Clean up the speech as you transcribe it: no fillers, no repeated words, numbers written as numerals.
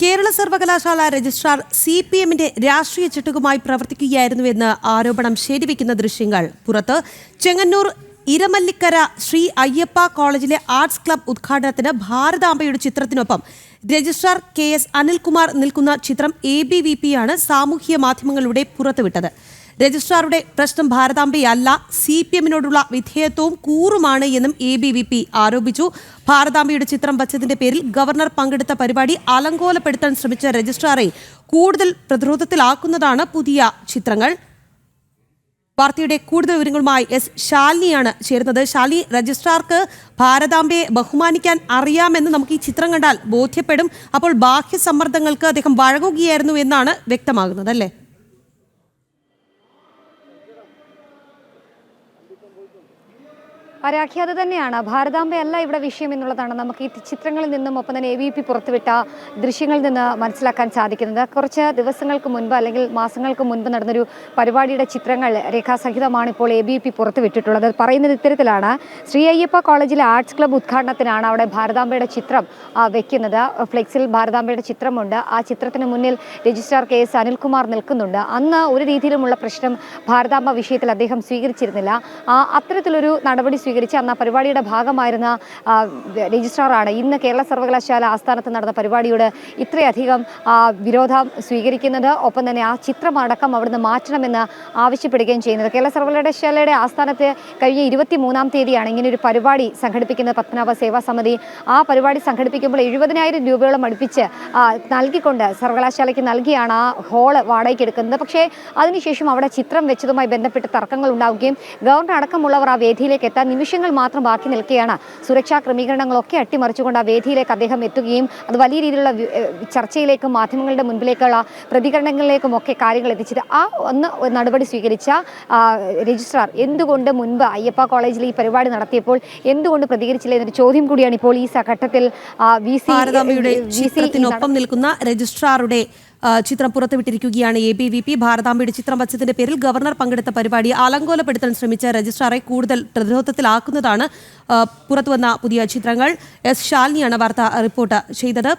കേരള സർവകലാശാല രജിസ്ട്രാർ CPMന്റെ രാഷ്ട്രീയ ചിട്ടകുമായി പ്രവർത്തിക്കുകയായിരുന്നുവെന്ന് ആരോപണം ശരിവെക്കുന്ന ദൃശ്യങ്ങൾ പുറത്ത്. ചെങ്ങന്നൂർ ഇരമല്ലിക്കര ശ്രീ അയ്യപ്പ കോളേജിലെ ആർട്സ് ക്ലബ് ഉദ്ഘാടനത്തിന് ഭാരതാംബയുടെ ചിത്രത്തിനൊപ്പം രജിസ്ട്രാർ KS അനിൽകുമാർ നിൽക്കുന്ന ചിത്രം ABVP ആണ് സാമൂഹ്യ മാധ്യമങ്ങളിലൂടെ പുറത്തുവിട്ടത്. രജിസ്ട്രാറുടെ പ്രശ്നം ഭാരതാംബയല്ല, CPMനോടുള്ള വിധേയത്വവും കൂറുമാണ് എന്നും ABVP ആരോപിച്ചു. ഭാരതാംബയുടെ ചിത്രം വച്ചതിന്റെ പേരിൽ ഗവർണർ പങ്കെടുത്ത പരിപാടി അലങ്കോലപ്പെടുത്താൻ ശ്രമിച്ച രജിസ്ട്രാറെ കൂടുതൽ പ്രതിരോധത്തിലാക്കുന്നതാണ് പുതിയ ചിത്രങ്ങൾ. വാർത്തയുടെ കൂടുതൽ വിവരങ്ങളുമായി ശാലിനിയാണ് ചേരുന്നത്. ശാലിനി, രജിസ്ട്രാർക്ക് ഭാരതാംബയെ ബഹുമാനിക്കാൻ അറിയാമെന്ന് നമുക്ക് ഈ ചിത്രം കണ്ടാൽ ബോധ്യപ്പെടും. അപ്പോൾ ബാഹ്യ സമ്മർദ്ദങ്ങൾക്ക് അദ്ദേഹം വഴങ്ങുകയായിരുന്നു എന്നാണ് വ്യക്തമാകുന്നത്, അല്ലേ? പരാഖ്യ അത് തന്നെയാണ്. ഭാരതാംബയല്ല ഇവിടെ വിഷയം എന്നുള്ളതാണ് നമുക്ക് ഈ ചിത്രങ്ങളിൽ നിന്നും ഒപ്പം തന്നെ ABVP പുറത്തുവിട്ട ദൃശ്യങ്ങളിൽ നിന്ന് മനസ്സിലാക്കാൻ സാധിക്കുന്നത്. കുറച്ച് ദിവസങ്ങൾക്ക് മുൻപ് അല്ലെങ്കിൽ മാസങ്ങൾക്ക് മുൻപ് നടന്നൊരു പരിപാടിയുടെ ചിത്രങ്ങൾ രേഖാസഹിതമാണ് ഇപ്പോൾ ABVP പുറത്തുവിട്ടിട്ടുള്ളത്. പറയുന്നത് ഇത്തരത്തിലാണ്: ശ്രീ അയ്യപ്പ കോളേജിലെ ആർട്സ് ക്ലബ് ഉദ്ഘാടനത്തിനാണ് അവിടെ ഭാരതാംബയുടെ ചിത്രം വെക്കുന്നത്. ഫ്ലെക്സിൽ ഭാരതാംബയുടെ ചിത്രമുണ്ട്. ആ ചിത്രത്തിന് മുന്നിൽ രജിസ്ട്രാർ KS അനിൽകുമാർ നിൽക്കുന്നുണ്ട്. അന്ന് ഒരു രീതിയിലുമുള്ള പ്രശ്നം ഭാരതാംബ വിഷയത്തിൽ അദ്ദേഹം സ്വീകരിച്ചിരുന്നില്ല. അത്തരത്തിലൊരു നടപടി അന്ന് ആ പരിപാടിയുടെ ഭാഗമായിരുന്ന രജിസ്ട്രാറാണ് ഇന്ന് കേരള സർവകലാശാല ആസ്ഥാനത്ത് നടന്ന പരിപാടിയോട് ഇത്രയധികം വിരോധം സ്വീകരിക്കുന്നത്. ഒപ്പം തന്നെ ആ ചിത്രമടക്കം അവിടുന്ന് മാറ്റണമെന്ന് ആവശ്യപ്പെടുകയും ചെയ്യുന്നത്. കേരള സർവകലാശാലയുടെ ആസ്ഥാനത്ത് കഴിഞ്ഞ 23-ാം തീയതിയാണ് ഇങ്ങനെയൊരു പരിപാടി സംഘടിപ്പിക്കുന്നത്. പത്മനാഭ സേവാ സമിതി ആ പരിപാടി സംഘടിപ്പിക്കുമ്പോൾ 70,000 രൂപയോളം അടുപ്പിച്ച് നൽകിക്കൊണ്ട് സർവകലാശാലയ്ക്ക് നൽകിയാണ് ആ ഹോള് വാടകയ്ക്ക് എടുക്കുന്നത്. പക്ഷേ അതിനുശേഷം അവിടെ ചിത്രം വെച്ചതുമായി ബന്ധപ്പെട്ട് തർക്കങ്ങൾ ഉണ്ടാവുകയും ഗവർണർ അടക്കമുള്ളവർ ആ വേദിയിലേക്ക് എത്താൻ നിമിഷങ്ങൾ മാത്രം ബാക്കി നിൽക്കുകയാണ്. സുരക്ഷാ ക്രമീകരണങ്ങളൊക്കെ അട്ടിമറിച്ചുകൊണ്ട് ആ വേദിയിലേക്ക് അദ്ദേഹം എത്തുകയും അത് വലിയ രീതിയിലുള്ള ചർച്ചയിലേക്കും മാധ്യമങ്ങളുടെ മുൻപിലേക്കുള്ള പ്രതികരണങ്ങളിലേക്കും ഒക്കെ കാര്യങ്ങൾ എത്തിച്ചത്. ആ ഒന്ന് നടപടി സ്വീകരിച്ച രജിസ്ട്രാർ എന്തുകൊണ്ട് മുൻപ് അയ്യപ്പ കോളേജിൽ ഈ പരിപാടി നടത്തിയപ്പോൾ എന്തുകൊണ്ട് പ്രതികരിച്ചില്ല എന്നൊരു ചോദ്യം കൂടിയാണ് ഇപ്പോൾ ഈ ഘട്ടത്തിൽ ചിത്രത്തിനൊപ്പം നിൽക്കുന്ന രജിസ്ട്രാറുടെ ചിത്രം പുറത്തുവിട്ടിരിക്കുകയാണ് ABVP. ഭാരതാംബയുടെ ചിത്രം വച്ചതിന്റെ പേരിൽ ഗവർണർ പങ്കെടുത്ത പരിപാടി അലങ്കോലപ്പെടുത്താൻ ശ്രമിച്ച രജിസ്ട്രാറെ കൂടുതൽ പ്രതിരോധത്തിലാക്കുന്നതാണ് പുറത്തുവന്ന പുതിയ ചിത്രങ്ങൾ. ശാലിനിയാണ് വാർത്ത റിപ്പോർട്ട് ചെയ്തത്.